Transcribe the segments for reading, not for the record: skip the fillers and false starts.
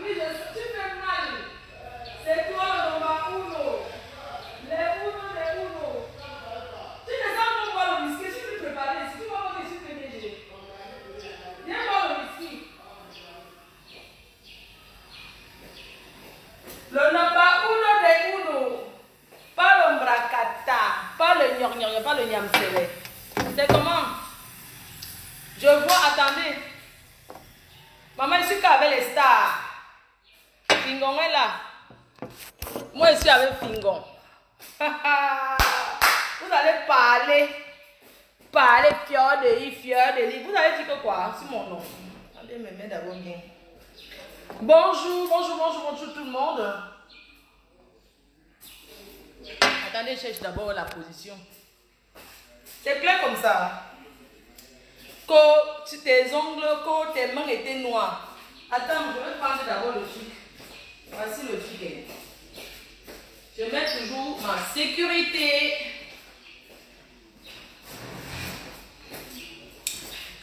tu fais mal. C'est toi le number uno. Les uno, les uno. Tu ne sais pas boire le whisky, si tu prépares, si tu vas voir que je suis PDG. Viens boire le whisky. Le number uno des uno. Pas le bracata, pas le gnorgnorgnon, pas le nyamsele. C'est comment? Je vois, attendez. Maman, je suis qu'avec les stars. Fingon est là. Moi, je suis avec Fingon. Vous allez parler. Parler fier de lui. Vous allez dire que quoi? C'est mon nom. Allez me mettre d'abord bien. Bonjour, bonjour, bonjour, bonjour tout le monde. Attendez, je cherche d'abord la position. C'est clair comme ça. Quand tes ongles, quand tes mains étaient noires. Attends, je vais prendre d'abord le truc. Voici le truc. Je mets toujours ma sécurité.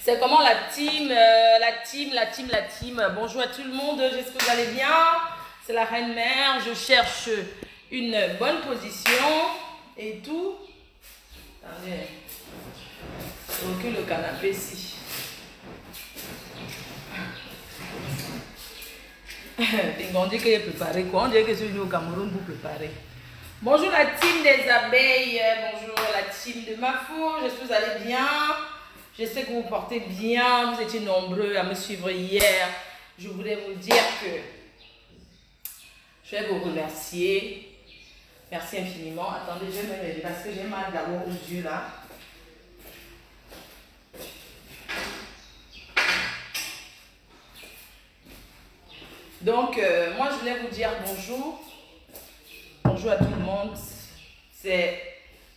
C'est comment la team, la team. Bonjour à tout le monde, j'espère que vous allez bien. C'est la reine mère, je cherche une bonne position et tout. Attendez. Recule le canapé ici. On dit qu'il est préparé quoi? On dirait que je suis venu au Cameroun pour préparer. Bonjour la team des abeilles, bonjour la team de Mafou, j'espère que vous allez bien. Je sais que vous portez bien, vous étiez nombreux à me suivre hier. Je voulais vous dire que je vais vous remercier. Merci infiniment. Attendez, je vais me lever parce que j'ai mal d'abord aux yeux là. Donc, moi, je voulais vous dire bonjour. Bonjour à tout le monde.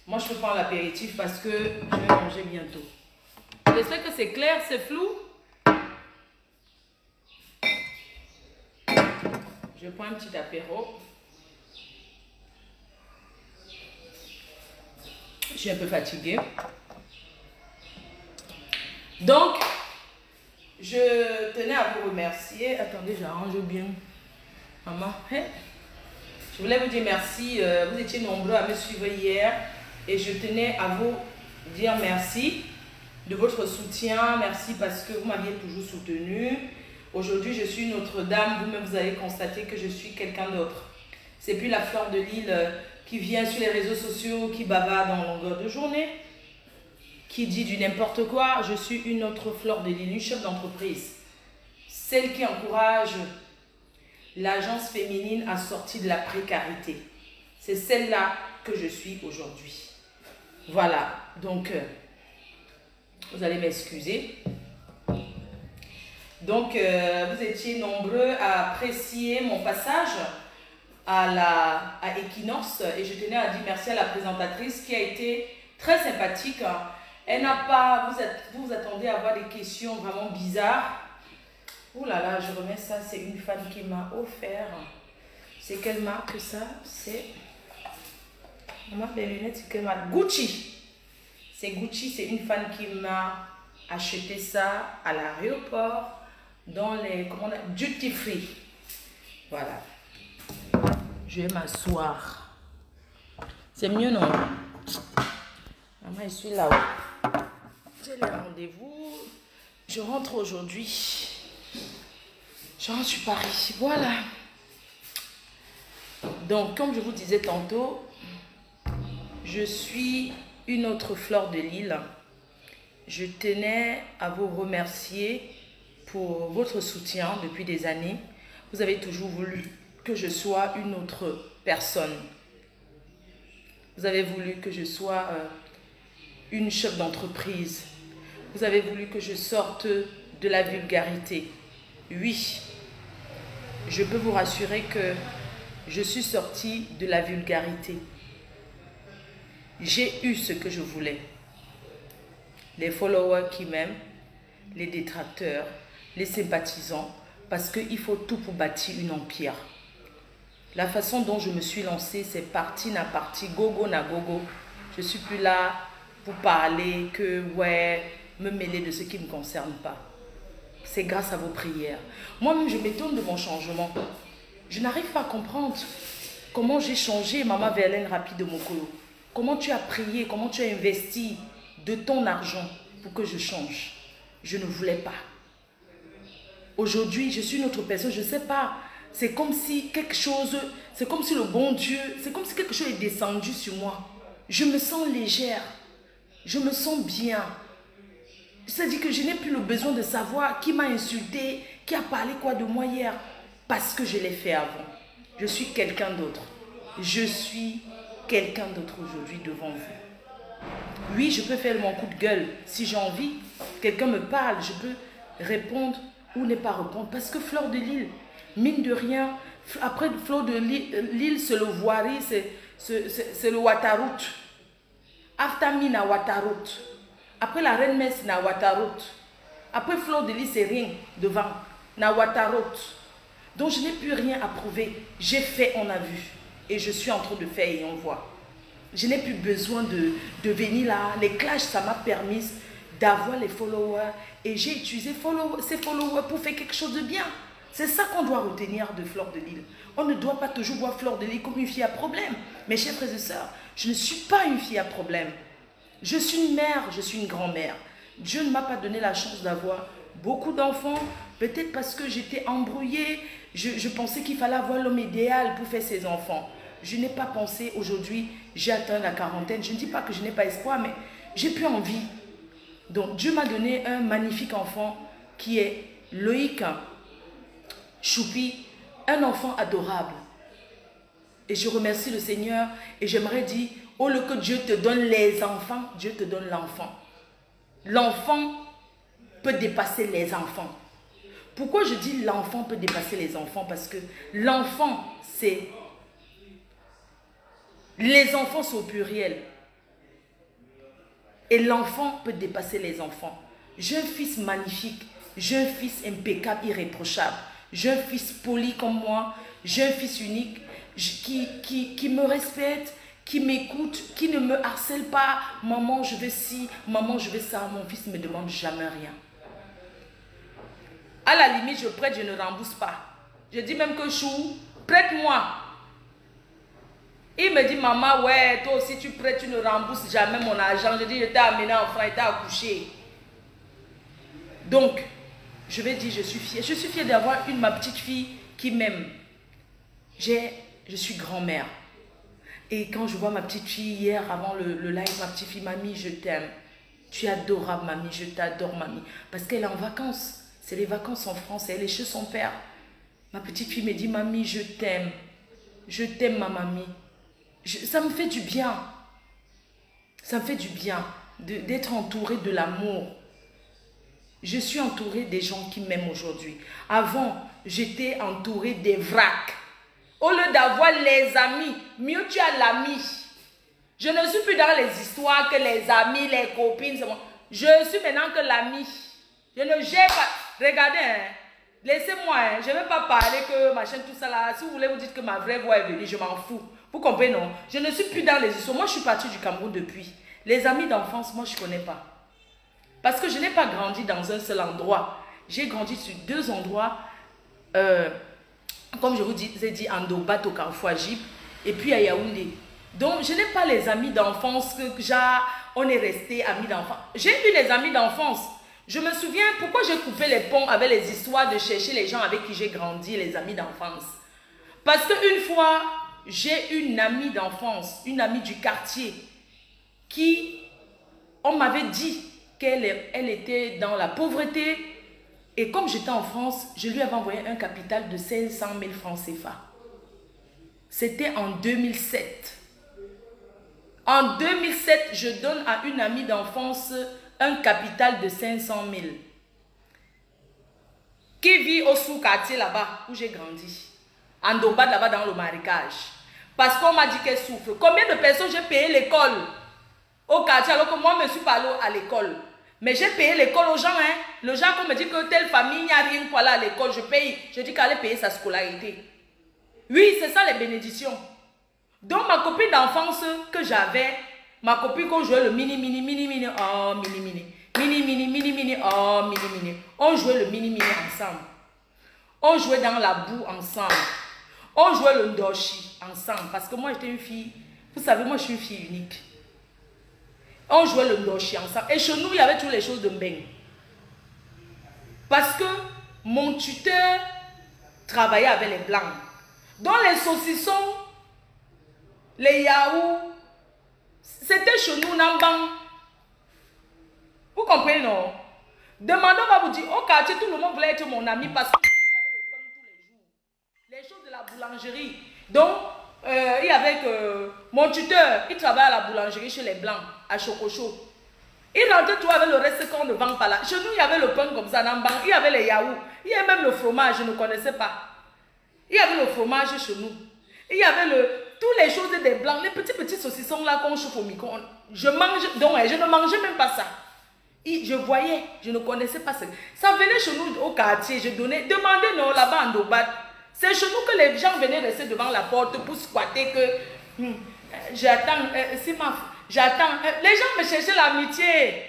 Moi, je peux prendre l'apéritif parce que je vais manger bientôt. J'espère que c'est clair, c'est flou. Je prends un petit apéro. Je suis un peu fatiguée. Donc, je tenais à vous remercier. Attendez, j'arrange bien. Maman, hein? Je voulais vous dire merci. Vous étiez nombreux à me suivre hier. Et je tenais à vous dire merci de votre soutien. Merci parce que vous m'aviez toujours soutenu. Aujourd'hui, je suis Notre-Dame. Vous-même, vous allez constater que je suis quelqu'un d'autre. C'est plus la fleur de l'île qui vient sur les réseaux sociaux, qui bavarde en longueur de journée, qui dit du n'importe quoi. Je suis une autre fleur de l'île, une chef d'entreprise. Celle qui encourage l'agence féminine à sortir de la précarité. C'est celle-là que je suis aujourd'hui. Voilà, donc vous allez m'excuser. Donc vous étiez nombreux à apprécier mon passage à Equinox et je tenais à dire merci à la présentatrice qui a été très sympathique. Elle n'a pas, vous attendez à avoir des questions vraiment bizarres. Ouh là là, je remets ça, c'est une femme qui m'a offert. C'est quelle marque ça? C'est la marque des lunettes, c'est quelle marque? Gucci. C'est Gucci, c'est une femme qui m'a acheté ça à l'aéroport dans les duty free. Voilà. Je vais m'asseoir. C'est mieux, non? Maman, je suis là-haut. J'ai les rendez-vous. Je rentre aujourd'hui. Je rentre sur Paris. Voilà. Donc, comme je vous disais tantôt, je suis une autre fleur de l'île. Je tenais à vous remercier pour votre soutien depuis des années. Vous avez toujours voulu que je sois une autre personne. Vous avez voulu que je sois une chef d'entreprise. Vous avez voulu que je sorte de la vulgarité. Oui, je peux vous rassurer que je suis sortie de la vulgarité. J'ai eu ce que je voulais. Les followers qui m'aiment, les détracteurs, les sympathisants, parce qu'il faut tout pour bâtir une empire. La façon dont je me suis lancée, c'est parti na parti, gogo na gogo. Je ne suis plus là pour parler que, ouais, me mêler de ce qui ne me concerne pas. c'est grâce à vos prières. Moi-même, je m'étonne de mon changement. Je n'arrive pas à comprendre comment j'ai changé, Maman Verlaine Rapide de Mokolo. Comment tu as prié, comment tu as investi de ton argent pour que je change. Je ne voulais pas. Aujourd'hui, je suis une autre personne, je ne sais pas. C'est comme si quelque chose, c'est comme si le bon Dieu, c'est comme si quelque chose est descendu sur moi. Je me sens légère. Je me sens bien. C'est-à-dire que je n'ai plus le besoin de savoir qui m'a insulté, qui a parlé quoi de moi hier. Parce que je l'ai fait avant. Je suis quelqu'un d'autre. Je suis quelqu'un d'autre aujourd'hui devant vous. Oui, je peux faire mon coup de gueule si j'ai envie. Quelqu'un me parle, je peux répondre ou ne pas répondre. Parce que Fleur de Lille, mine de rien, après Fleur de Lille, c'est le Voirie, c'est le Wataroute. Aftami na Wataroute. Après la Reine Messe na Wataroute. Après Fleur de Lille, c'est rien devant. Na Wataroute. Donc je n'ai plus rien à prouver. J'ai fait, on a vu. Et je suis en train de faire et on voit. Je n'ai plus besoin de venir là. Les clashs, ça m'a permis d'avoir les followers. Et j'ai utilisé ces followers pour faire quelque chose de bien. C'est ça qu'on doit retenir de Fleur de Lille. On ne doit pas toujours voir Fleur de Lille comme une fille à problème. Mes chers frères et sœurs, je ne suis pas une fille à problème. Je suis une mère, je suis une grand-mère. Dieu ne m'a pas donné la chance d'avoir beaucoup d'enfants. Peut-être parce que j'étais embrouillée. Je pensais qu'il fallait avoir l'homme idéal pour faire ses enfants. Je n'ai pas pensé aujourd'hui, j'ai atteint la quarantaine. Je ne dis pas que je n'ai pas espoir, mais j'ai plus envie. Donc Dieu m'a donné un magnifique enfant qui est Loïc Choupi, un enfant adorable. Et je remercie le Seigneur et j'aimerais dire, au lieu que Dieu te donne les enfants, Dieu te donne l'enfant. L'enfant peut dépasser les enfants. Pourquoi je dis l'enfant peut dépasser les enfants? Parce que l'enfant, c'est... Les enfants sont au pluriel. Et l'enfant peut dépasser les enfants. J'ai un fils magnifique. J'ai un fils impeccable, irréprochable. J'ai un fils poli comme moi. J'ai un fils unique qui me respecte, qui m'écoute, qui ne me harcèle pas. Maman, je veux ci, maman, je veux ça. Mon fils ne me demande jamais rien. À la limite, je prête, je ne rembourse pas. Je dis même que Chou, prête-moi. Il me dit, maman, ouais, toi aussi tu prêtes, tu ne rembourses jamais mon argent. Je dis, je t'ai amené en France, je t'ai accouché. Donc, je vais dire, je suis fière. Je suis fière d'avoir ma petite fille qui m'aime. Je suis grand-mère. Et quand je vois ma petite fille hier, avant le live, ma petite fille, mamie, je t'aime. Tu es adorable, mamie, je t'adore, mamie. Parce qu'elle est en vacances. C'est les vacances en France, elle est chez son père. Ma petite fille me dit, mamie, je t'aime. Je t'aime, ma mamie. Ça me fait du bien. Ça me fait du bien d'être entourée de l'amour. Je suis entourée des gens qui m'aiment aujourd'hui. Avant, j'étais entourée des vracs. Au lieu d'avoir les amis, mieux tu as l'ami. Je ne suis plus dans les histoires que les amis, les copines. Bon. Je suis maintenant que l'ami. Je ne gère pas. Regardez, hein, laissez-moi, hein, je ne vais pas parler que machin, tout ça là. Si vous voulez vous dites que ma vraie voix est venue, je m'en fous. Vous comprenez, non? Je ne suis plus dans les histoires. Moi, je suis partie du Cameroun depuis. Les amis d'enfance, moi, je ne connais pas. Parce que je n'ai pas grandi dans un seul endroit. J'ai grandi sur 2 endroits. Comme je vous ai dit, Andobat au Carrefour Jip. Et puis à Yaoundé. Donc, je n'ai pas les amis d'enfance que genre, on est resté amis d'enfance. J'ai eu les amis d'enfance. Je me souviens pourquoi j'ai coupé les ponts avec les histoires de chercher les gens avec qui j'ai grandi, les amis d'enfance. Parce qu'une fois, j'ai une amie d'enfance, une amie du quartier, qui, on m'avait dit qu'elle était dans la pauvreté. Et comme j'étais en France, je lui avais envoyé un capital de 500 000 francs CFA. C'était en 2007. En 2007, je donne à une amie d'enfance un capital de 500 000 qui vit au sous-quartier là-bas où j'ai grandi. En Dobad là-bas dans le marécage. Parce qu'on m'a dit qu'elle souffre. Combien de personnes j'ai payé l'école au quartier alors que moi je me suis pas allée à l'école. Mais j'ai payé l'école aux gens. Hein. Le gens qu'on me dit que telle famille, il n'y a rien pour aller à l'école, je paye. Je dis qu'elle allait payer sa scolarité. Oui, c'est ça les bénédictions. Donc ma copine d'enfance que j'avais, ma copine qu'on jouait le mini. Oh, mini. Mini. Oh, mini. On jouait le mini ensemble. On jouait dans la boue ensemble. On jouait le ndoshi ensemble. Parce que moi, j'étais une fille. Vous savez, moi, je suis une fille unique. On jouait le ndoshi ensemble. Et chez nous, il y avait toutes les choses de Mbeng. Parce que mon tuteur travaillait avec les blancs. Donc, les saucissons, les yaourts, c'était chez nous, Nambang. Vous comprenez, non? Demandons, on va vous dire, au quartier, tout le monde voulait être mon ami parce qu'il y avait le pain tous les jours. Les choses de la boulangerie. Donc, il y avait mon tuteur, il travaillait à la boulangerie chez les Blancs, à Chococho. Il rentrait tout avec le reste qu'on ne vend pas là. Chez nous, il y avait le pain comme ça, Nambang. Il y avait les yaourts. Il y avait même le fromage, je ne connaissais pas. Il y avait le fromage chez nous. Il y avait toutes les choses des Blancs, les petits saucissons là qu'on chauffe au micro. Je ne mangeais même pas ça. Je voyais, je ne connaissais pas ça. Ça venait chez nous au quartier, je donnais, demandez non là-bas en Dobat. C'est chez nous que les gens venaient rester devant la porte pour squatter que j'attends, j'attends. Les gens me cherchaient l'amitié.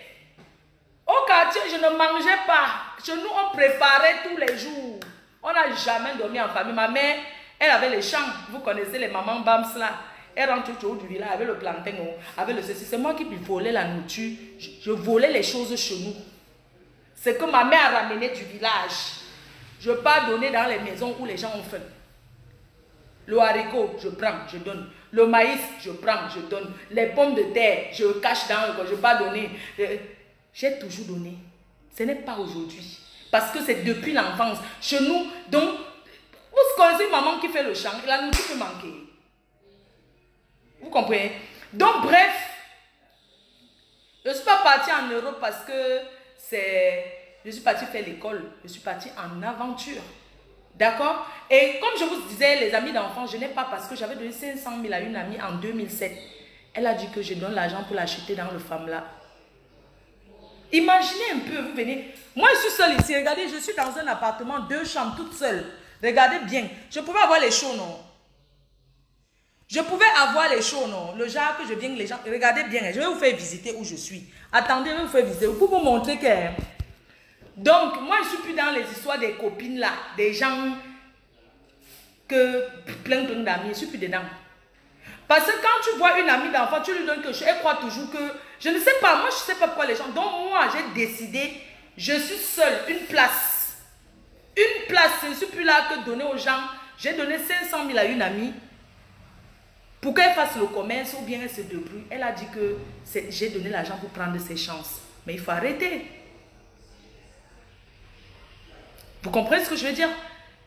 Au quartier, je ne mangeais pas. Chez nous, on préparait tous les jours. On n'a jamais dormi en famille. Ma mère, elle avait les champs. Vous connaissez les mamans Bams là. Elle rentre au haut du village avec le plantain, avec le ceci. C'est moi qui volais la nourriture. Je volais les choses chez nous. C'est que ma mère a ramené du village. Je ne peux pas donner dans les maisons où les gens ont faim. Le haricot, je prends, je donne. Le maïs, je prends, je donne. Les pommes de terre, je cache dans le coin, je ne peux pas donner. J'ai toujours donné. Ce n'est pas aujourd'hui. Parce que c'est depuis l'enfance. Chez nous, donc, vous connaissez une maman qui fait le champ, la nourriture peut manquer. Vous comprenez? Donc, bref, je ne suis pas partie en Europe parce que je suis partie faire l'école. Je suis partie en aventure. D'accord? Et comme je vous disais, les amis d'enfance, je n'ai pas parce que j'avais donné 500 000 à une amie en 2007. Elle a dit que je donne l'argent pour l'acheter dans le FAMLA. Imaginez un peu, vous venez. Moi, je suis seule ici. Regardez, je suis dans un appartement, 2 chambres, toute seule. Regardez bien. Je pouvais avoir les shows, non? Je pouvais avoir les shows, non? Le genre que je viens, les gens... Regardez bien, je vais vous faire visiter où je suis. Attendez, je vais vous faire visiter pour vous montrer que... Donc, moi, je ne suis plus dans les histoires des copines là, des gens que plein d'amis, je ne suis plus dedans. Parce que quand tu vois une amie d'enfant, tu lui donnes quelque chose, elle croit toujours que... Je ne sais pas, moi, je ne sais pas pourquoi les gens... Donc, moi, j'ai décidé, je suis seule, une place. Une place, je ne suis plus là que donner aux gens. J'ai donné 500 000 à une amie pour qu'elle fasse le commerce ou bien elle se débrouille. Elle a dit que j'ai donné l'argent pour prendre ses chances. Mais il faut arrêter. Vous comprenez ce que je veux dire?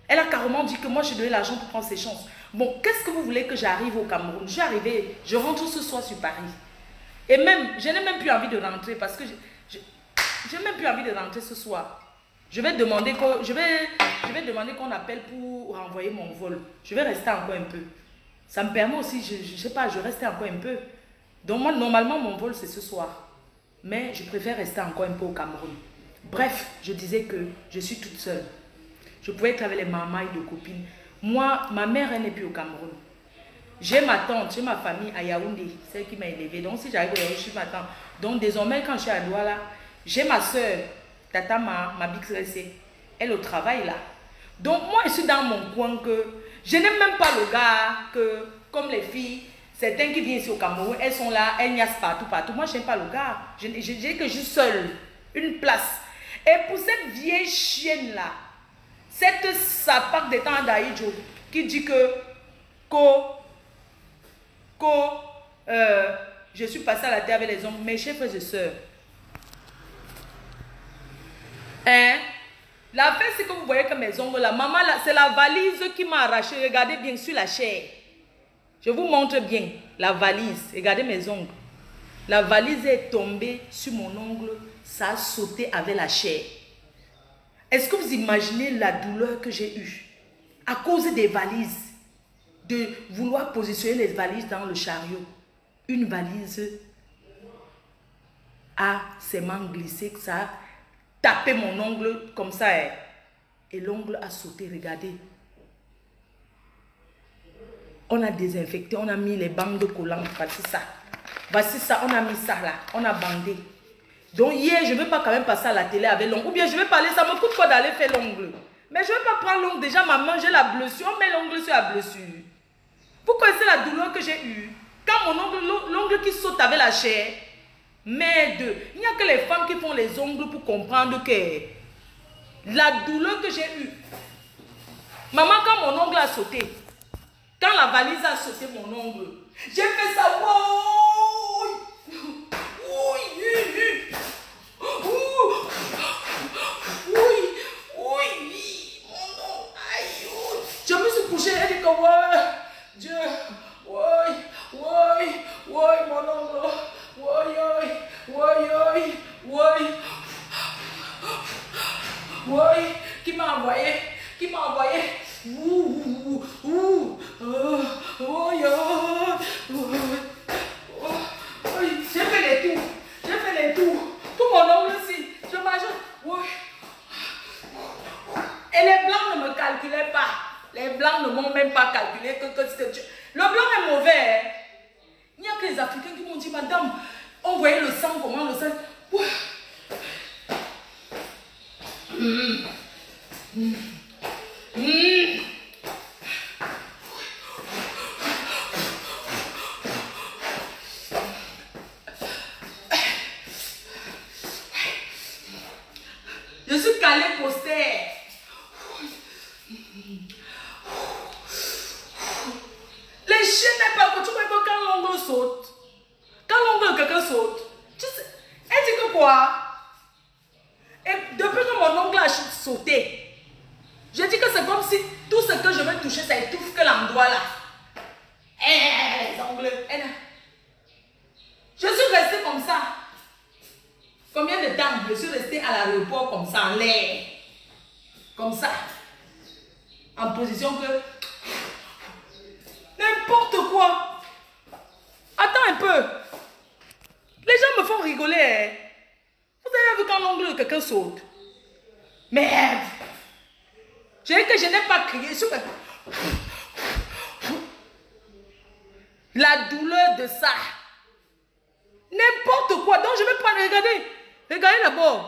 Elle a carrément dit que moi, j'ai donné l'argent pour prendre ses chances. Bon, qu'est-ce que vous voulez que j'arrive au Cameroun? Je suis arrivée, je rentre ce soir sur Paris. Et même, je n'ai même plus envie de rentrer parce que je n'ai même plus envie de rentrer ce soir. Je vais demander qu'on appelle pour renvoyer mon vol. Je vais rester encore un peu. Ça me permet aussi, je ne sais pas, je reste encore un peu. Donc moi, normalement, mon vol, c'est ce soir. Mais je préfère rester encore un peu au Cameroun. Bref, je disais que je suis toute seule. Je pouvais être avec les mamailles de copines. Moi, ma mère, elle n'est plus au Cameroun. J'ai ma tante, j'ai ma famille à Yaoundé, celle qui m'a élevée. Donc si j'arrive à Yaoundé, je suis ma tante. Donc désormais, quand je suis à Douala, j'ai ma soeur, Tata, ma big sœur, elle au travail là. Donc moi, je suis dans mon coin que... Je n'aime même pas le gars que, comme les filles, certains qui viennent ici au Cameroun, elles sont là, elles niassent partout. Moi, je n'aime pas le gars. Je dis que je suis seule. Une place. Et pour cette vieille chienne-là, cette sapac de temps d'Aïdjo, qui dit que je suis passée à la terre avec les hommes, mes chers frères et sœurs. Hein? La fête, c'est que vous voyez que mes ongles, la maman, c'est la valise qui m'a arraché. Regardez bien sur la chair. Je vous montre bien la valise. Regardez mes ongles. La valise est tombée sur mon ongle. Ça a sauté avec la chair. Est-ce que vous imaginez la douleur que j'ai eue à cause des valises? De vouloir positionner les valises dans le chariot. Une valise a seulement glissé, que ça a tapé mon ongle comme ça. Et l'ongle a sauté, regardez. On a désinfecté, on a mis les bandes collantes. Voici ça. Voici ça, on a mis ça là. On a bandé. Donc hier, je ne vais pas quand même passer à la télé avec l'ongle. Ou bien je vais parler, ça me coûte quoi d'aller faire l'ongle? Mais je ne vais pas prendre l'ongle. Déjà, maman, j'ai la blessure. On met l'ongle sur la blessure. Vous connaissez la douleur que j'ai eue? Quand mon ongle, l'ongle qui saute avec la chair. Merde. Il n'y a que les femmes qui font les ongles pour comprendre que la douleur que j'ai eue. Maman, quand mon ongle a sauté, quand la valise a sauté mon ongle, j'ai fait ça. Je me suis couché et dit que ouais, Dieu, ouais, mon ongle, ouais, qui m'a envoyé, j'ai fait les tours, tout mon ongle ici, je marche, et les blancs ne me calculaient pas, les blancs ne m'ont même pas calculé que le blanc est mauvais, hein? Il n'y a que les Africains qui m'ont dit, madame, on voyait le sang, comment le sang, je suis calé poster. Les chiens n'est pas que tu vois que quand l'ongle saute, quand l'ongle de quelqu'un saute, tu sais, elle dit que quoi? Et depuis que mon ongle a sauté, je dis que c'est comme si tout ce que je veux toucher, ça étouffe que l'endroit là. Les ongles. Je suis restée comme ça. Combien de temps? Je suis restée à l'aéroport comme ça, en l'air. Comme ça. En position que... N'importe quoi. Attends un peu. Les gens me font rigoler. Hein. Vous avez vu quand l'ongle de quelqu'un saute? Merde. Je dis que je n'ai pas crié sur la douleur de ça. N'importe quoi. Donc je vais prendre, regardez. Regardez d'abord.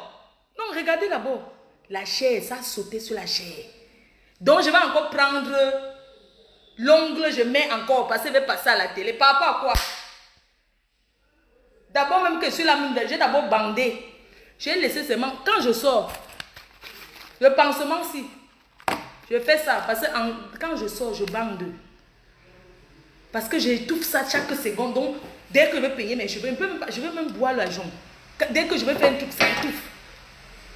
Non, regardez d'abord. La chair, ça a sauté sur la chair. Donc je vais encore prendre l'ongle, je mets encore, parce que je vais passer à la télé. Par rapport à quoi? D'abord même que sur la mine, j'ai d'abord bandé. J'ai laissé seulement, quand je sors, le pansement si, je fais ça, parce que quand je sors, je bande. Parce que j'étouffe ça chaque seconde, donc dès que je vais payer mes cheveux, je vais même boire la jambe. Dès que je vais faire un truc, ça étouffe.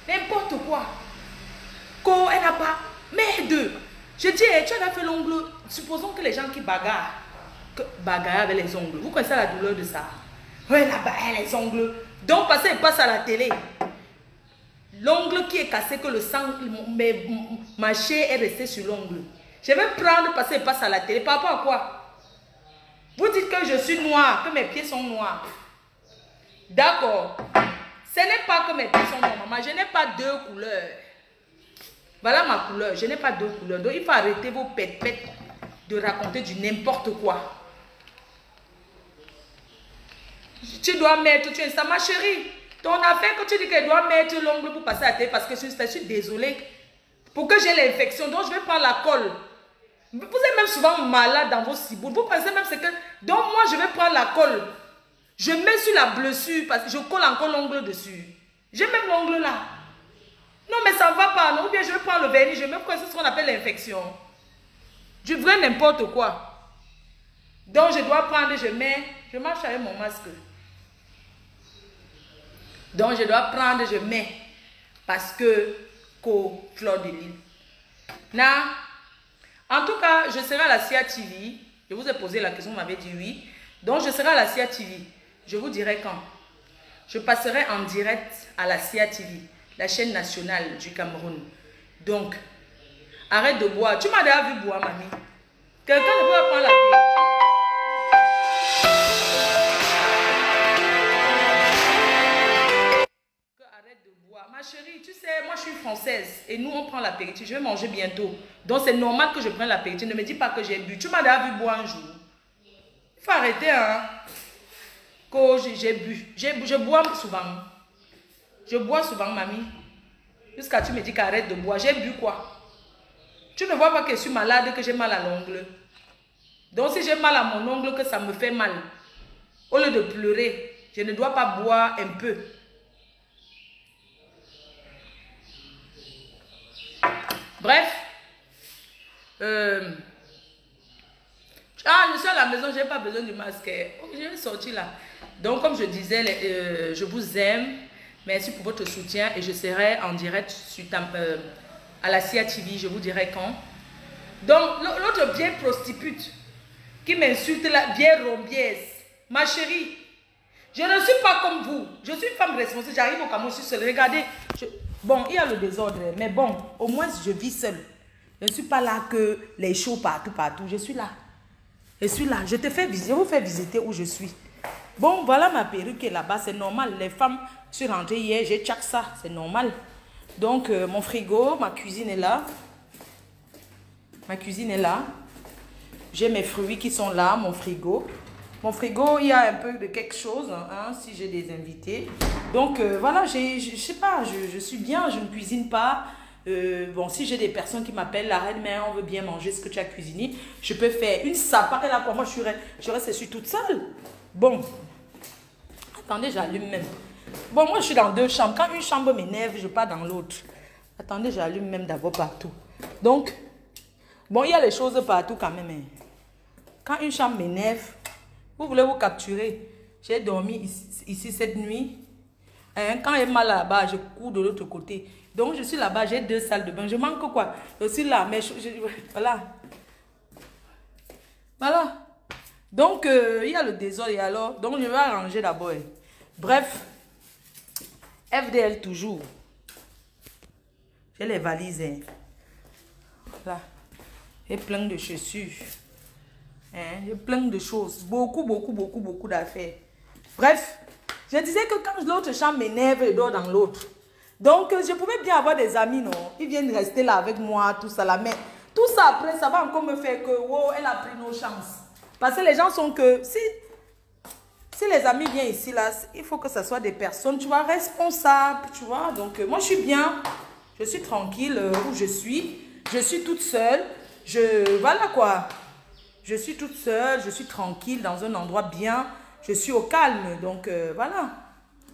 N'importe quoi. Quand elle n'a pas, merde. Je dis, tu as fait l'ongle, supposons que les gens qui bagarrent avec les ongles, vous connaissez la douleur de ça? Ouais, là-bas, les ongles. Donc, parce qu'elle passe à la télé. L'ongle qui est cassé, que le sang, ma chair est restée sur l'ongle. Je vais prendre parce qu'elle passe à la télé. Par rapport à quoi? Vous dites que je suis noire, que mes pieds sont noirs. D'accord. Ce n'est pas que mes pieds sont noirs, maman. Je n'ai pas deux couleurs. Voilà ma couleur. Je n'ai pas deux couleurs. Donc, il faut arrêter vos pètes de raconter du n'importe quoi. Tu dois mettre, tu es ça, ma chérie. Ton affaire, quand tu dis qu'elle doit mettre l'ongle pour passer à la télé, parce que je suis désolée. Pour que j'ai l'infection, donc je vais prendre la colle. Vous êtes même souvent malade dans vos ciboules. Vous pensez même ce que... Donc moi, je vais prendre la colle. Je mets sur la blessure, parce que je colle encore l'ongle dessus. J'ai même l'ongle là. Non, mais ça ne va pas. Non, ou bien je vais prendre le vernis, je mets ce qu'on appelle l'infection. Du vrai n'importe quoi. Donc je dois prendre, je marche avec mon masque. Donc je dois prendre, je mets. Parce que, fleur de lys. Là, en tout cas, je serai à la CIA TV. Je vous ai posé la question, vous m'avez dit oui. Donc je serai à la CIA TV. Je vous dirai quand. Je passerai en direct à la CIA TV, la chaîne nationale du Cameroun. Donc, arrête de boire. Tu m'as déjà vu boire, mamie. Quelqu'un ne peut pas prendre la paix. Ma chérie, tu sais, moi je suis française et nous on prend l'apéritif. Je vais manger bientôt. Donc c'est normal que je prenne l'apéritif. Ne me dis pas que j'ai bu. Tu m'as déjà vu boire un jour. Il faut arrêter, hein. Que j'ai bu. Je bois souvent. Je bois souvent, mamie. Jusqu'à tu me dis qu'arrête de boire. J'ai bu quoi? Tu ne vois pas que je suis malade, que j'ai mal à l'ongle. Donc si j'ai mal à mon ongle, que ça me fait mal. Au lieu de pleurer, je ne dois pas boire un peu. Bref. Je suis à la maison, je n'ai pas besoin du masque. Ok, je vais sortir là. Donc, comme je disais, je vous aime. Merci pour votre soutien et je serai en direct sur à la CIA TV. Je vous dirai quand. Donc, l'autre vieille prostitue qui m'insulte là, vieille rombière. Ma chérie, je ne suis pas comme vous. Je suis une femme responsable. J'arrive au Cameroun, je suis seule. Regardez. Bon, il y a le désordre, mais bon, au moins je vis seule. Je ne suis pas là que les shows partout. Je suis là. Je suis là. Je vous fais visiter où je suis. Bon, voilà ma perruque qui est là-bas. C'est normal. Les femmes, je suis rentrée hier, j'ai tchac ça. C'est normal. Donc, mon frigo, ma cuisine est là. Ma cuisine est là. J'ai mes fruits qui sont là, mon frigo. Mon frigo, il y a un peu de quelque chose, hein, si j'ai des invités. Donc, voilà, je sais pas, je suis bien, je ne cuisine pas. Bon, si j'ai des personnes qui m'appellent, la reine mère, on veut bien manger ce que tu as cuisiné, je peux faire une sapare là pour moi, je reste toute seule. Bon, attendez, j'allume même. Bon, moi, je suis dans 2 chambres. Quand une chambre m'énerve, je pars dans l'autre. Attendez, j'allume même d'abord partout. Donc, bon, il y a les choses partout quand même. Hein. Quand une chambre m'énerve, vous voulez vous capturer. J'ai dormi ici cette nuit. Hein, quand j'ai mal là-bas, je cours de l'autre côté. Donc, je suis là-bas, j'ai 2 salles de bain. Je manque quoi? Je suis là, mais voilà. Voilà. Donc, il y a le désordre et alors. Donc, je vais arranger d'abord. Bref. FDL toujours. J'ai les valises. Hein. Voilà. J'ai plein de chaussures. Hein? J'ai plein de choses. Beaucoup d'affaires. Bref. Je disais que quand l'autre chambre m'énerve, je dors dans l'autre. Donc, je pouvais bien avoir des amis, non? Ils viennent rester là avec moi, tout ça là. Mais tout ça après, ça va encore me faire que, wow, elle a pris nos chances. Parce que les gens sont que, si les amis viennent ici, là, il faut que ce soit des personnes, tu vois, responsables, tu vois. Donc, moi, je suis bien. Je suis tranquille où je suis. Je suis toute seule. Voilà quoi. Je suis toute seule, je suis tranquille dans un endroit bien. Je suis au calme, donc voilà,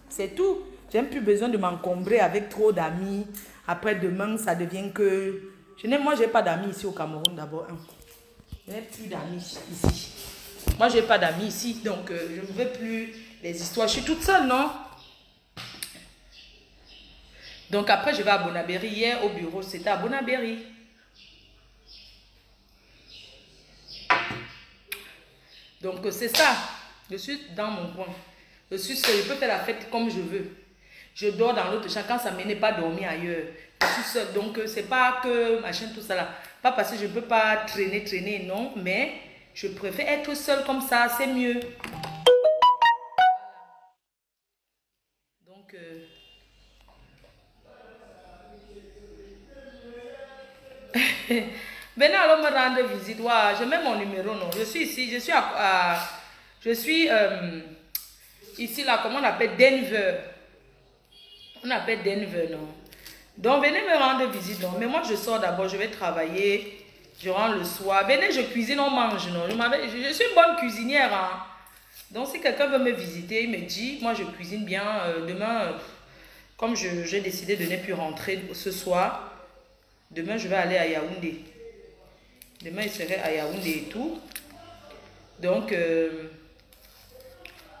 c'est tout. J'ai plus besoin de m'encombrer avec trop d'amis. Après demain, ça devient que... Moi, je n'ai pas d'amis ici au Cameroun d'abord. Hein. Je n'ai plus d'amis ici. Moi, je n'ai pas d'amis ici, donc je ne veux plus les histoires. Je suis toute seule, non? Donc après, je vais à Bonabéry. Hier, au bureau, c'était à Bonabéry. Donc c'est ça. Je suis dans mon coin. Je suis seule. Je peux faire la fête comme je veux. Je dors dans l'autre chambre. Quand ça ne m'est pas dormir ailleurs. Je suis seule. Donc c'est pas que machin tout ça là. Pas parce que je ne peux pas traîner, non. Mais je préfère être seule comme ça. C'est mieux. Donc venez alors me rendre visite. Ouais, je mets mon numéro, non. Je suis ici. Je suis ici là, comment on appelle Denver. On appelle Denver, non. Donc venez me rendre visite, non. Mais moi je sors d'abord, je vais travailler. Je rentre le soir. Venez, je cuisine, on mange, non. Je suis une bonne cuisinière, hein. Donc si quelqu'un veut me visiter, il me dit, moi je cuisine bien. Demain, comme j'ai décidé de ne plus rentrer ce soir, demain je vais aller à Yaoundé. Demain je serai à Yaoundé et tout. Donc,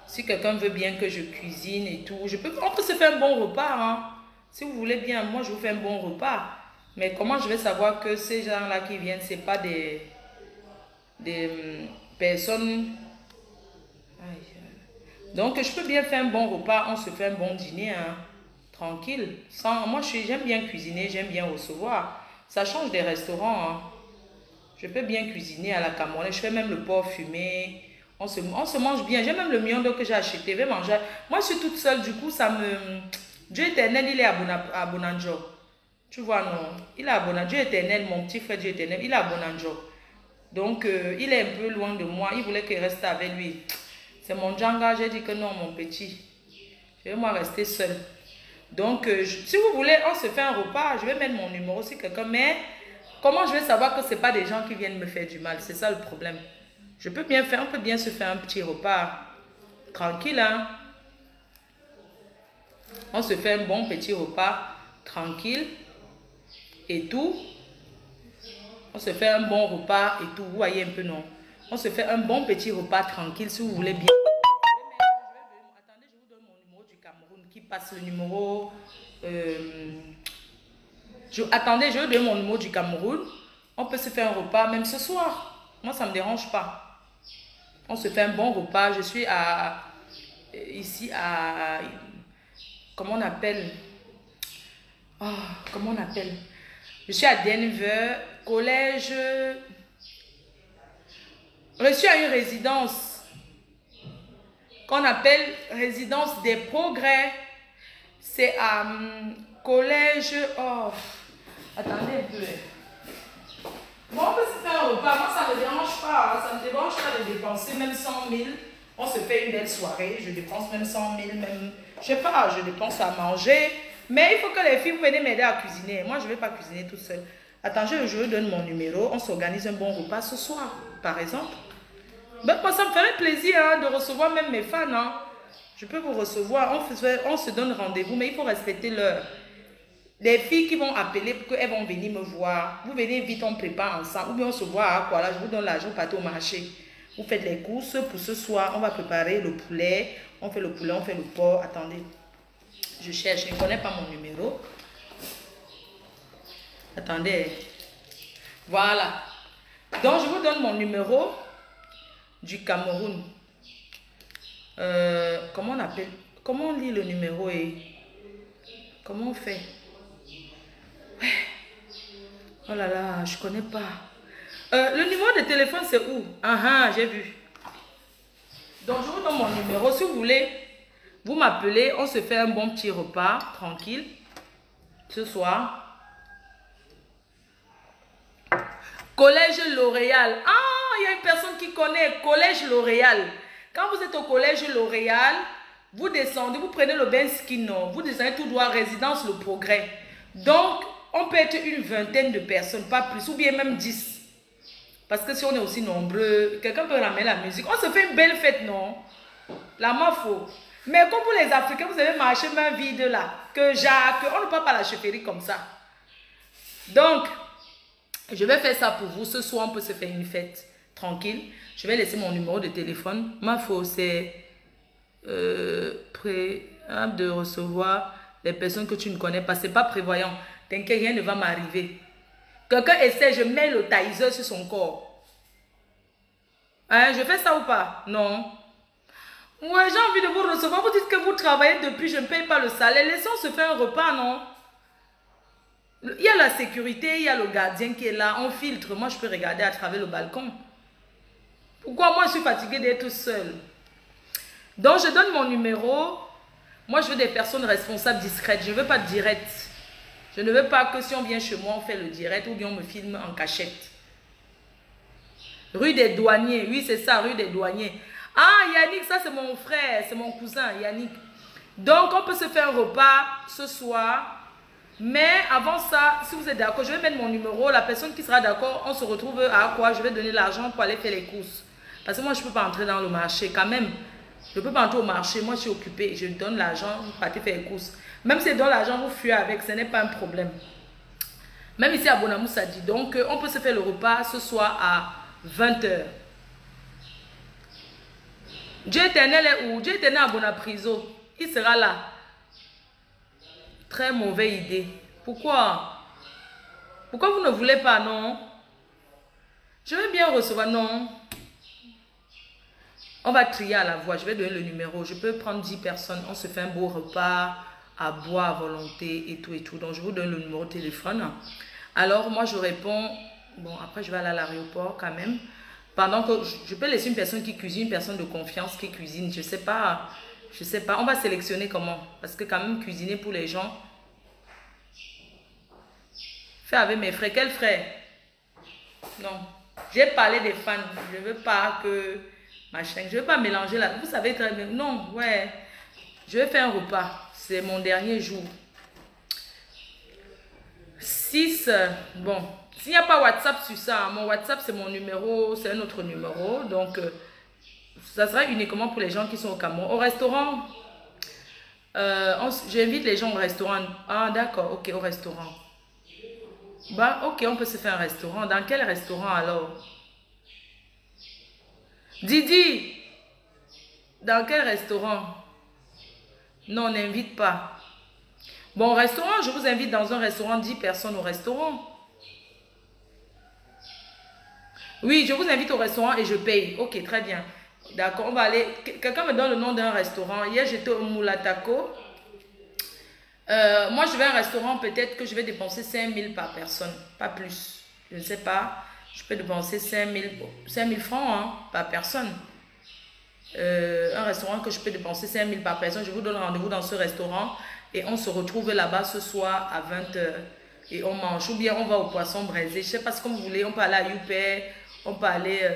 si quelqu'un veut bien que je cuisine et tout, on peut se faire un bon repas. Hein. Si vous voulez bien, moi je vous fais un bon repas. Mais comment je vais savoir que ces gens-là qui viennent, ce n'est pas des personnes... Donc je peux bien faire un bon repas, on se fait un bon dîner, hein, tranquille. Moi j'aime bien cuisiner, j'aime bien recevoir. Ça change des restaurants. Hein. Je peux bien cuisiner à la camerounaise, je fais même le porc fumé. On se mange bien. J'ai même le miondo que j'ai acheté. Je vais manger. Moi, je suis toute seule. Du coup, ça me... Dieu éternel, il est à Bonanjo. Tu vois, non? Il est à Bonanjo. Dieu éternel, mon petit frère Dieu éternel, il est à Bonanjo. Donc, il est un peu loin de moi. Il voulait que je reste avec lui. C'est mon djanga. J'ai dit que non, mon petit. Je vais moi rester seule. Donc, si vous voulez, on se fait un repas, je vais mettre mon numéro si quelqu'un, mais comment je vais savoir que ce n'est pas des gens qui viennent me faire du mal? C'est ça le problème. Je peux bien faire, on peut bien se faire un petit repas tranquille, hein. On se fait un bon petit repas tranquille et tout. On se fait un bon repas et tout. Vous voyez un peu, non? On se fait un bon petit repas tranquille si vous voulez bien. Attendez, je vous donne mon numéro du Cameroun qui passe le numéro. Attendez, je vous donne mon numéro du Cameroun. On peut se faire un repas même ce soir. Moi, ça ne me dérange pas. On se fait un bon repas. Je suis ici à... Comment on appelle? Oh, comment on appelle? Je suis à Denver, collège. Je suis à une résidence qu'on appelle résidence des progrès. C'est à collège. Oh, attendez un peu. Bon, on peut se faire un repas. Moi, ça ne me dérange pas. Ça ne me dérange pas de dépenser même 100 000. On se fait une belle soirée. Je dépense même 100 000. Même, je sais pas, je dépense à manger. Mais il faut que les filles, vous venez m'aider à cuisiner. Moi, je ne vais pas cuisiner toute seule. Attendez, je vous donne mon numéro. On s'organise un bon repas ce soir, par exemple. Ben, moi, ça me ferait plaisir hein, de recevoir même mes fans. Hein. Je peux vous recevoir. On se donne rendez-vous, mais il faut respecter l'heure. Les filles qui vont appeler pour qu'elles vont venir me voir. Vous venez vite, on prépare ensemble. Ou bien on se voit à quoi là, je vous donne l'argent, partez au marché. Vous faites les courses pour ce soir. On va préparer le poulet. On fait le poulet, on fait le porc. Attendez. Je cherche, je ne connais pas mon numéro. Attendez. Voilà. Donc, je vous donne mon numéro du Cameroun. Comment on appelle? Comment on lit le numéro et comment on fait? Oh là là, je ne connais pas. Le numéro de téléphone, c'est où? Ah ah, j'ai vu. Donc, je vous donne mon numéro. Si vous voulez, vous m'appelez, on se fait un bon petit repas, tranquille, ce soir. Collège L'Oréal. Ah, il y a une personne qui connaît Collège L'Oréal. Quand vous êtes au Collège L'Oréal, vous descendez, vous prenez le Benskin, vous descendez tout droit, résidence Le Progrès. Donc, on peut être une vingtaine de personnes, pas plus, ou bien même 10. Parce que si on est aussi nombreux, quelqu'un peut ramener la musique. On se fait une belle fête, non? La main faux. Mais comme pour les Africains, vous avez marché main vide là. Que Jacques, on ne parle pas la chefferie comme ça. Donc, je vais faire ça pour vous. Ce soir, on peut se faire une fête tranquille. Je vais laisser mon numéro de téléphone. Ma faux, c'est préalable de recevoir les personnes que tu ne connais pas. Ce n'est pas prévoyant. T'inquiète, rien ne va m'arriver. Quelqu'un essaie, je mets le tailleur sur son corps. Hein, je fais ça ou pas? Non. Ouais, j'ai envie de vous recevoir. Vous dites que vous travaillez depuis, je ne paye pas le salaire. Laissons se faire un repas, non? Il y a la sécurité, il y a le gardien qui est là. On filtre. Moi, je peux regarder à travers le balcon. Pourquoi moi, je suis fatiguée d'être seule? Donc, je donne mon numéro. Moi, je veux des personnes responsables, discrètes. Je ne veux pas de direct. Je ne veux pas que si on vient chez moi, on fait le direct ou bien on me filme en cachette. Rue des Douaniers. Oui, c'est ça, rue des Douaniers. Ah, Yannick, ça c'est mon frère, c'est mon cousin, Yannick. Donc, on peut se faire un repas ce soir. Mais avant ça, si vous êtes d'accord, je vais mettre mon numéro. La personne qui sera d'accord, on se retrouve à quoi? Je vais donner l'argent pour aller faire les courses. Parce que moi, je ne peux pas entrer dans le marché. Quand même, je ne peux pas entrer au marché. Moi, je suis occupée. Je donne l'argent, vous partez faire les courses. Même si je donne l'argent, vous fuyez avec, ce n'est pas un problème. Même ici à Bonamou, ça dit. Donc, on peut se faire le repas ce soir à 20 h. Dieu éternel est où? Dieu éternel à Bonapriso. Il sera là. Très mauvaise idée. Pourquoi? Pourquoi vous ne voulez pas, non? Je vais bien recevoir, non? On va trier à la voix. Je vais donner le numéro. Je peux prendre 10 personnes. On se fait un beau repas à boire à volonté et tout et tout. Donc, je vous donne le numéro de téléphone. Alors, moi, je réponds. Bon, après, je vais aller à l'aéroport quand même. Pendant que je peux laisser une personne qui cuisine, une personne de confiance qui cuisine. Je sais pas. Je sais pas. On va sélectionner comment. Parce que quand même, cuisiner pour les gens. Fais avec mes frères. Quels frères? Non. J'ai parlé des fans. Je ne veux pas que... Machin. Je ne veux pas mélanger là. Vous savez très bien. Non, ouais. Je vais faire un repas. C'est mon dernier jour. 6, bon, s'il n'y a pas WhatsApp sur ça, mon WhatsApp c'est mon numéro, c'est un autre numéro. Donc, ça sera uniquement pour les gens qui sont au Cameroun. Au restaurant, j'invite les gens au restaurant. Ah, d'accord, ok, au restaurant. Bah, ok, on peut se faire un restaurant. Dans quel restaurant alors? Didi, dans quel restaurant? Non, on n'invite pas. Bon, restaurant, je vous invite dans un restaurant, 10 personnes au restaurant. Oui, je vous invite au restaurant et je paye. Ok, très bien. D'accord, on va aller. Quelqu'un me donne le nom d'un restaurant. Hier, j'étais au Moulatako. Moi, je vais à un restaurant, peut-être que je vais dépenser 5 000 par personne. Pas plus. Je ne sais pas. Je peux dépenser 5 000 francs hein, par personne. Un restaurant que je peux dépenser 5 000 par personne. Je vous donne rendez-vous dans ce restaurant. Et on se retrouve là-bas ce soir à 20 h. Et on mange. Ou bien on va au poisson braisé. Je ne sais pas ce que vous voulez. On peut aller à Youpé. On peut aller...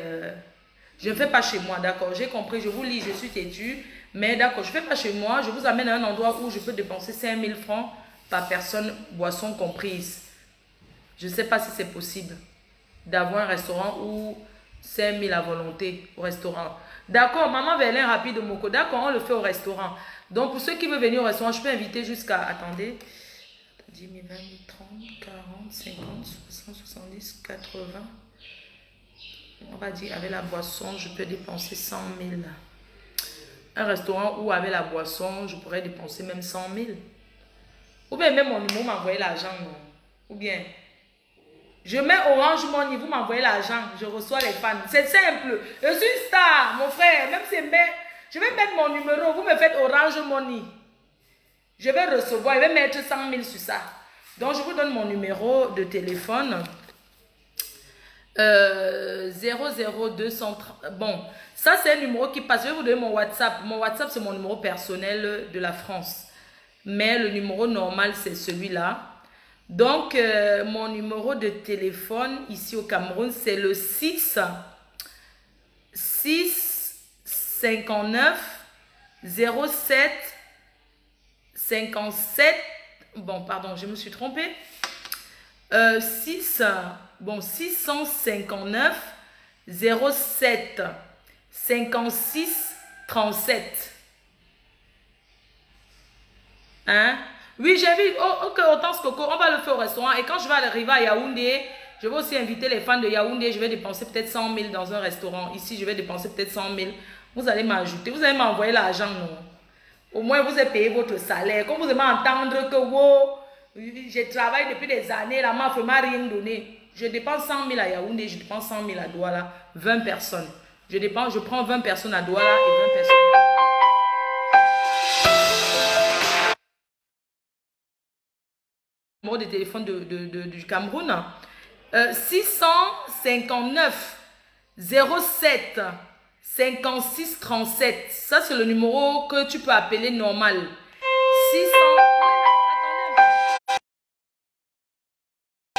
Je ne fais pas chez moi, d'accord. J'ai compris. Je vous lis. Je suis têtue. Mais d'accord, je ne fais pas chez moi. Je vous amène à un endroit où je peux dépenser 5 000 francs par personne, boisson comprise. Je ne sais pas si c'est possible d'avoir un restaurant où 5 000 à volonté au restaurant. D'accord, maman Verlin rapide Moko. D'accord, on le fait au restaurant. Donc, pour ceux qui veulent venir au restaurant, je peux inviter jusqu'à, attendez, 10 000, 20 000, 30, 40, 50, 60, 70, 80. On va dire, avec la boisson, je peux dépenser 100 000. Un restaurant où, avec la boisson, je pourrais dépenser même 100 000. Ou bien, même mon numéro m'envoyer l'argent, non? Ou bien, je mets Orange Money, vous m'envoyez l'argent, je reçois les fans. C'est simple. Je suis une star, mon frère. Même si je vais mettre mon numéro, vous me faites Orange Money. Je vais recevoir, je vais mettre 100 000 sur ça. Donc, je vous donne mon numéro de téléphone. 00230. Bon, ça c'est un numéro qui passe. Je vais vous donner mon WhatsApp. Mon WhatsApp, c'est mon numéro personnel de la France. Mais le numéro normal, c'est celui-là. Donc, mon numéro de téléphone ici au Cameroun, c'est le 6 59 07 57. Bon, pardon, je me suis trompée. 659 07 56 37. Hein? Oui, j'invite. Ok, autant ce coco, on va le faire au restaurant. Et quand je vais arriver à Yaoundé, je vais aussi inviter les fans de Yaoundé. Je vais dépenser peut-être 100 000 dans un restaurant. Ici, je vais dépenser peut-être 100 000. Vous allez m'ajouter. Vous allez m'envoyer l'argent, non? Au moins, vous avez payé votre salaire. Quand vous allez m'entendre que, wow, je travaille depuis des années, la MAF ne m'a rien donné. Je dépense 100 000 à Yaoundé, je dépense 100 000 à Douala. 20 personnes. Je prends 20 personnes à Douala et 20 personnes à Yaoundé. Numéro de téléphone du Cameroun. 659 07 56 37. Ça, c'est le numéro que tu peux appeler normal. 600.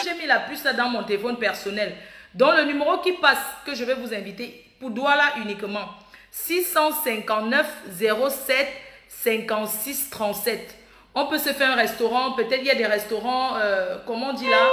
J'ai mis la puce là dans mon téléphone personnel. Donc, le numéro qui passe, que je vais vous inviter pour Douala uniquement. 659 07 56 37. On peut se faire un restaurant. Peut-être il y a des restaurants, comment on dit là?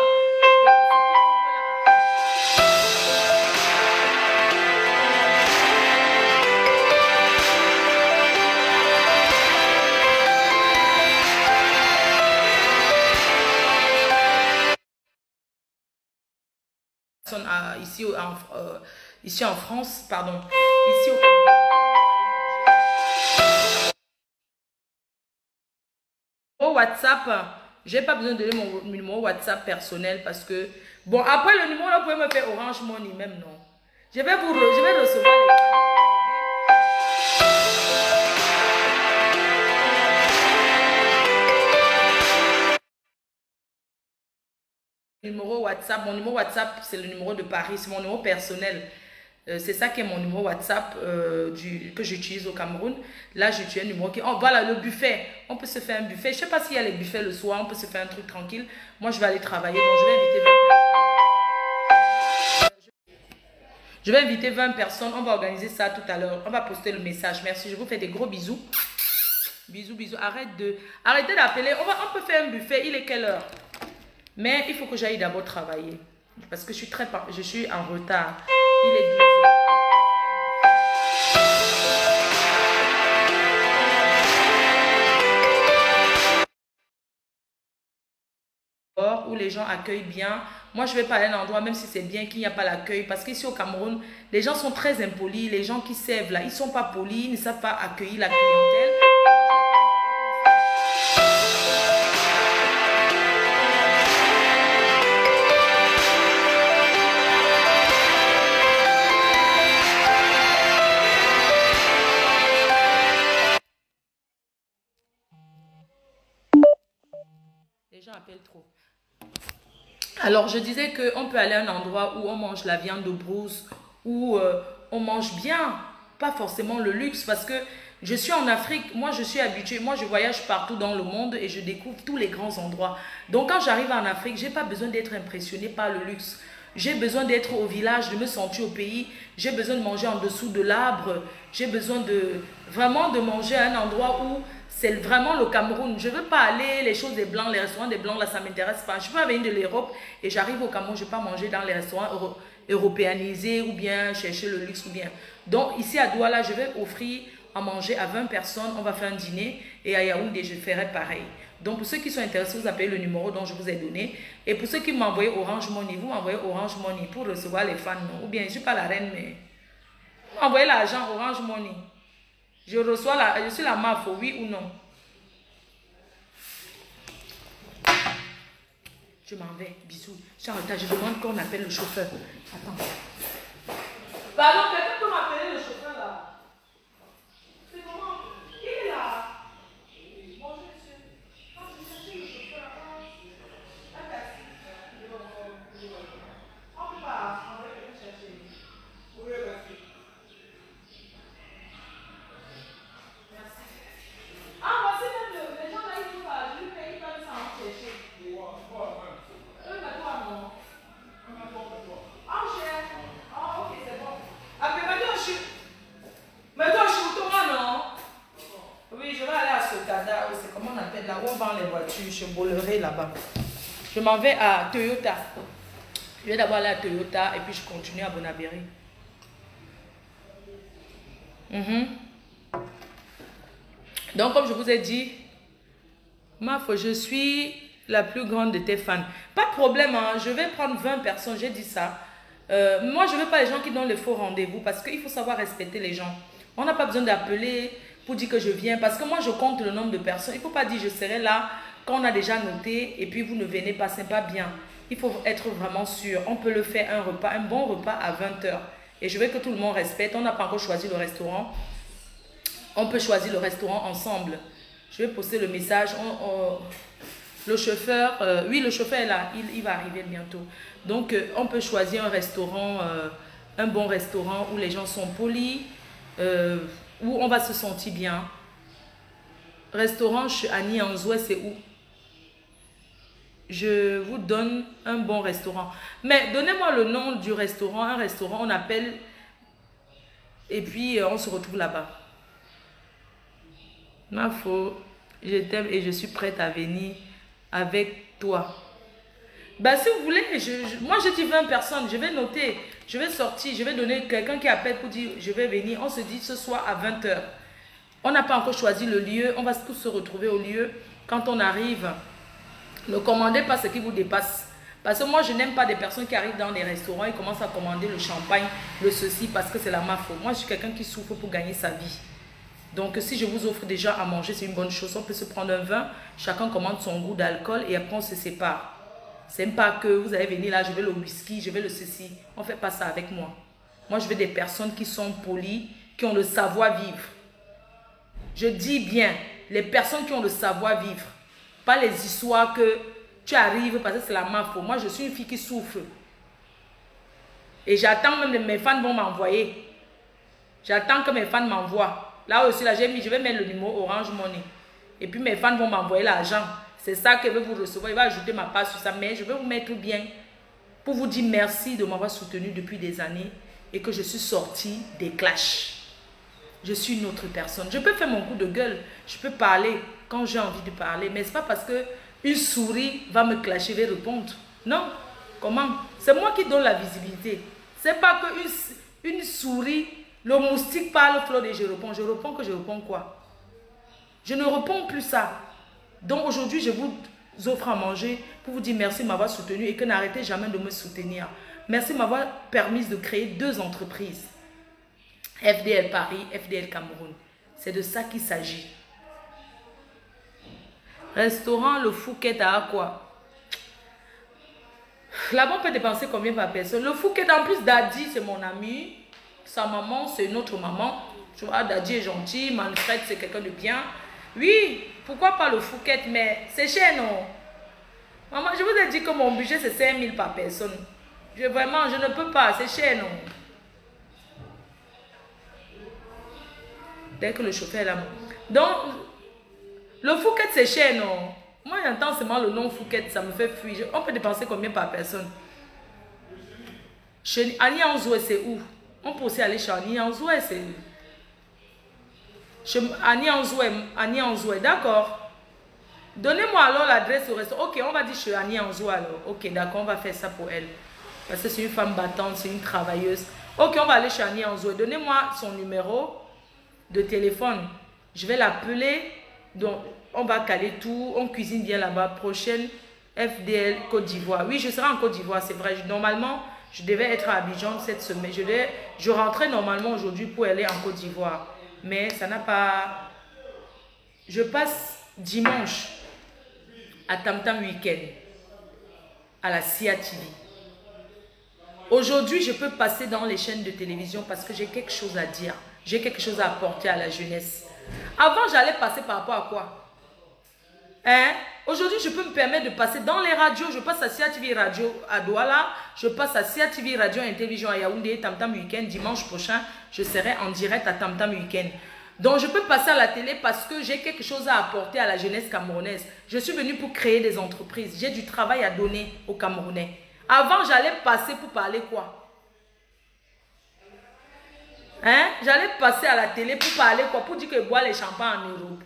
Ici en France, pardon. Ici au Cameroun. WhatsApp, j'ai pas besoin de donner mon numéro WhatsApp personnel parce que bon, après le numéro là, vous pouvez me faire Orange Money même, non? Je vais recevoir les numéro WhatsApp. Mon numéro WhatsApp, c'est le numéro de Paris, c'est mon numéro personnel. C'est ça qui est mon numéro WhatsApp que j'utilise au Cameroun. Là, j'utilise un numéro qui... Oh, voilà, le buffet. On peut se faire un buffet. Je ne sais pas s'il y a les buffets le soir. On peut se faire un truc tranquille. Moi, je vais aller travailler. Donc, je vais inviter 20 personnes. Je vais inviter 20 personnes. On va organiser ça tout à l'heure. On va poster le message. Merci. Je vous fais des gros bisous. Bisous, bisous. Arrêtez d'appeler. On peut faire un buffet. Il est quelle heure? Mais il faut que j'aille d'abord travailler. Parce que je suis en retard. Il est 12 heures. Où les gens accueillent bien. Moi, je vais pas aller à un endroit, même si c'est bien qu'il n'y a pas l'accueil. Parce qu'ici au Cameroun, les gens sont très impolis. Les gens qui servent là, ils sont pas polis, ils ne savent pas accueillir la clientèle. Les gens appellent trop. Alors, je disais qu'on peut aller à un endroit où on mange la viande de brousse, où on mange bien, pas forcément le luxe, parce que je suis en Afrique, moi je suis habituée, moi je voyage partout dans le monde et je découvre tous les grands endroits. Donc quand j'arrive en Afrique, je n'ai pas besoin d'être impressionnée par le luxe. J'ai besoin d'être au village, de me sentir au pays, j'ai besoin de manger en dessous de l'arbre, j'ai besoin vraiment de manger à un endroit où c'est vraiment le Cameroun. Je ne veux pas aller, les choses des Blancs, les restaurants des Blancs, là, ça ne m'intéresse pas. Je peux venir de l'Europe et j'arrive au Cameroun, je ne vais pas manger dans les restaurants européanisés ou bien chercher le luxe ou bien. Donc, ici à Douala, je vais offrir à manger à 20 personnes. On va faire un dîner et à Yaoundé, je ferai pareil. Donc, pour ceux qui sont intéressés, vous appelez le numéro dont je vous ai donné. Et pour ceux qui m'envoient Orange Money, vous m'envoyez Orange Money pour recevoir les fans. Ou bien, je ne suis pas la reine, mais vous m'envoyez l'argent Orange Money. Je suis la MAF, oui ou non? Je m'en vais, bisous. Je suis en retard, je demande qu'on appelle le chauffeur. Attends. Pardon, quelqu'un peut m'appeler le chauffeur là? C'est comment? Il est là. Bonjour monsieur. Ah, je cherche le chauffeur. Un taxi. On peut pas envoyer quelqu'un chercher. Oui, merci. Merci. Ah, voici même les gens là, ils sont pas. Je lui paye comme ça en chercher. Un bateau à moi. Ah, cher. Ah, ok, c'est bon. Ah, mais maintenant, je suis au Thomas, non? Oui, je vais aller à Sokada, c'est comment on appelle là, où on vend les voitures, chez Bolloré là-bas. Je m'en vais à Toyota. Je vais d'abord aller à Toyota et puis je continue à Bonabéry. Donc, comme je vous ai dit, je suis la plus grande de tes fans. Pas de problème, hein, je vais prendre 20 personnes, j'ai dit ça. Moi, je ne veux pas les gens qui donnent les faux rendez-vous parce qu'il faut savoir respecter les gens. On n'a pas besoin d'appeler pour dire que je viens parce que moi, je compte le nombre de personnes. Il ne faut pas dire je serai là quand on a déjà noté et puis vous ne venez pas, ce n'est pas bien. Il faut être vraiment sûr. On peut le faire un bon repas à 20 h. Et je veux que tout le monde respecte. On n'a pas encore choisi le restaurant. On peut choisir le restaurant ensemble. Je vais poster le message. Le chauffeur, oui, le chauffeur est là. Il va arriver bientôt. Donc, on peut choisir un restaurant, un bon restaurant où les gens sont polis, où on va se sentir bien. Restaurant chez Annie Anzoué, c'est où? Je vous donne un bon restaurant. Mais donnez-moi le nom du restaurant. Un restaurant, on appelle et puis on se retrouve là-bas. Je t'aime et je suis prête à venir avec toi. Ben, si vous voulez, moi je dis 20 personnes, je vais noter, je vais sortir, je vais donner quelqu'un qui appelle pour dire je vais venir. On se dit ce soir à 20 h. On n'a pas encore choisi le lieu, on va tous se retrouver au lieu. Quand on arrive, ne commandez pas ce qui vous dépasse. Parce que moi je n'aime pas des personnes qui arrivent dans des restaurants et commencent à commander le champagne, le ceci, parce que c'est la ma faute. Moi je suis quelqu'un qui souffre pour gagner sa vie. Donc si je vous offre déjà à manger, c'est une bonne chose. On peut se prendre un vin, chacun commande son goût d'alcool et après on se sépare. C'est même pas que vous allez venir là, je veux le whisky, je veux le ceci. On ne fait pas ça avec moi. Moi je veux des personnes qui sont polies, qui ont le savoir-vivre. Je dis bien, les personnes qui ont le savoir-vivre. Pas les histoires que tu arrives parce que c'est la ma faute. Moi je suis une fille qui souffre. Et j'attends même, mes fans vont m'envoyer. J'attends que mes fans m'envoient. Là aussi, là, je vais mettre le numéro Orange Money. Et puis mes fans vont m'envoyer l'argent. C'est ça que je vais vous recevoir. Il va ajouter ma part sur ça. Mais je vais vous mettre bien pour vous dire merci de m'avoir soutenu depuis des années et que je suis sortie des clashs. Je suis une autre personne. Je peux faire mon coup de gueule. Je peux parler quand j'ai envie de parler. Mais ce n'est pas parce que une souris va me clasher, va répondre. Non. Comment? C'est moi qui donne la visibilité. C'est pas que une souris, le moustique parle, Claude, et je réponds. Je réponds que je réponds quoi? Je ne réponds plus ça. Donc aujourd'hui, je vous offre à manger pour vous dire merci de m'avoir soutenu et que n'arrêtez jamais de me soutenir. Merci de m'avoir permis de créer 2 entreprises. FDL Paris, FDL Cameroun. C'est de ça qu'il s'agit. Restaurant Le Fouquet à quoi? Là-bas, on peut dépenser combien par personne? Le Fouquet, en plus, Daddy, c'est mon ami. Sa maman, c'est une autre maman. Tu vois, Daddy est gentil. Manfred, c'est quelqu'un de bien. Oui, pourquoi pas le Fouquet? Mais c'est cher, non? Maman, je vous ai dit que mon budget, c'est 5 000 par personne. Vraiment, je ne peux pas. C'est cher, non? Dès que le chauffeur est là. Donc, le Fouquet, c'est cher, non? Moi, j'entends seulement le nom Fouquet, ça me fait fuir. On peut dépenser combien par personne? Chez Annie Anzoué, c'est où? On peut aussi aller chez Annie Anzoué, c'est... Chez Annie Anzoué, d'accord. Donnez-moi alors l'adresse au restaurant. Ok, on va dire chez Annie Anzoué alors. Ok, d'accord, on va faire ça pour elle. Parce que c'est une femme battante, c'est une travailleuse. Ok, on va aller chez Annie Anzoué. Donnez-moi son numéro de téléphone. Je vais l'appeler. Donc, on va caler tout. On cuisine bien là-bas. Prochaine FDL Côte d'Ivoire. Oui, je serai en Côte d'Ivoire, c'est vrai. Normalement, je devais être à Abidjan cette semaine. Je rentrais normalement aujourd'hui pour aller en Côte d'Ivoire. Mais ça n'a pas... Je passe dimanche à Tam Tam Week-end à la CIA TV. Aujourd'hui, je peux passer dans les chaînes de télévision parce que j'ai quelque chose à dire. J'ai quelque chose à apporter à la jeunesse. Avant, j'allais passer par rapport à quoi? Hein? Aujourd'hui, je peux me permettre de passer dans les radios. Je passe à CIA TV Radio à Douala. Je passe à CIA TV Radio et Télévision à Yaoundé, Tam Tam Week-end. Dimanche prochain, je serai en direct à Tam Tam Week-end. Donc, je peux passer à la télé parce que j'ai quelque chose à apporter à la jeunesse camerounaise. Je suis venue pour créer des entreprises. J'ai du travail à donner aux Camerounais. Avant, j'allais passer pour parler quoi? Hein? J'allais passer à la télé pour parler quoi? Pour dire que je bois les champagnes en Europe.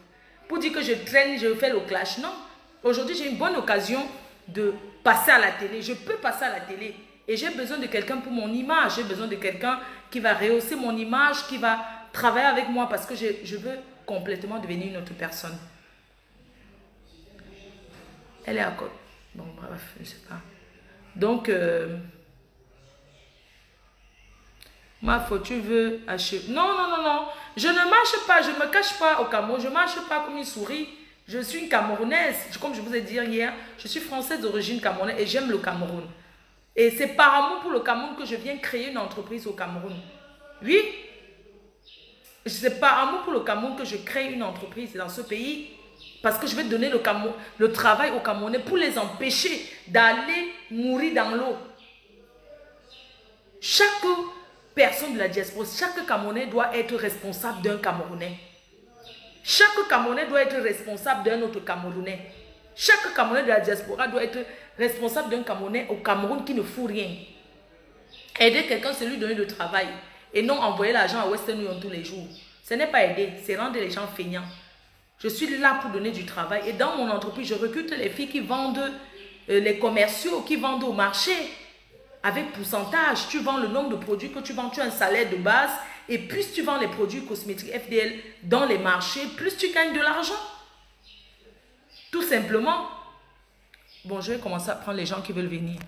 Pour dire que je traîne, je fais le clash. Non. Aujourd'hui, j'ai une bonne occasion de passer à la télé. Je peux passer à la télé. Et j'ai besoin de quelqu'un pour mon image. J'ai besoin de quelqu'un qui va rehausser mon image, qui va travailler avec moi parce que je veux complètement devenir une autre personne. Elle est à côté. Bon, bref, je ne sais pas. Donc, ma faute, tu veux acheter. Non, non, non, non. Je ne marche pas, je ne me cache pas au Cameroun. Je ne marche pas comme une souris. Je suis une Camerounaise. Comme je vous ai dit hier, je suis française d'origine camerounaise et j'aime le Cameroun. Et c'est par amour pour le Cameroun que je viens créer une entreprise au Cameroun. Oui. C'est par amour pour le Cameroun que je crée une entreprise dans ce pays. Parce que je vais donner le travail aux Camerounais pour les empêcher d'aller mourir dans l'eau. Chaque personne de la diaspora, chaque Camerounais doit être responsable d'un Camerounais. Chaque Camerounais doit être responsable d'un autre Camerounais. Chaque Camerounais de la diaspora doit être responsable d'un Camerounais au Cameroun qui ne fout rien. Aider quelqu'un, c'est lui donner le travail. Et non envoyer l'argent à Western Union tous les jours. Ce n'est pas aider, c'est rendre les gens feignants. Je suis là pour donner du travail. Et dans mon entreprise, je recrute les filles qui vendent, les commerciaux qui vendent au marché. Avec pourcentage, tu vends le nombre de produits que tu vends, tu as un salaire de base. Et plus tu vends les produits cosmétiques FDL dans les marchés, plus tu gagnes de l'argent. Tout simplement. Bon, je vais commencer à prendre les gens qui veulent venir.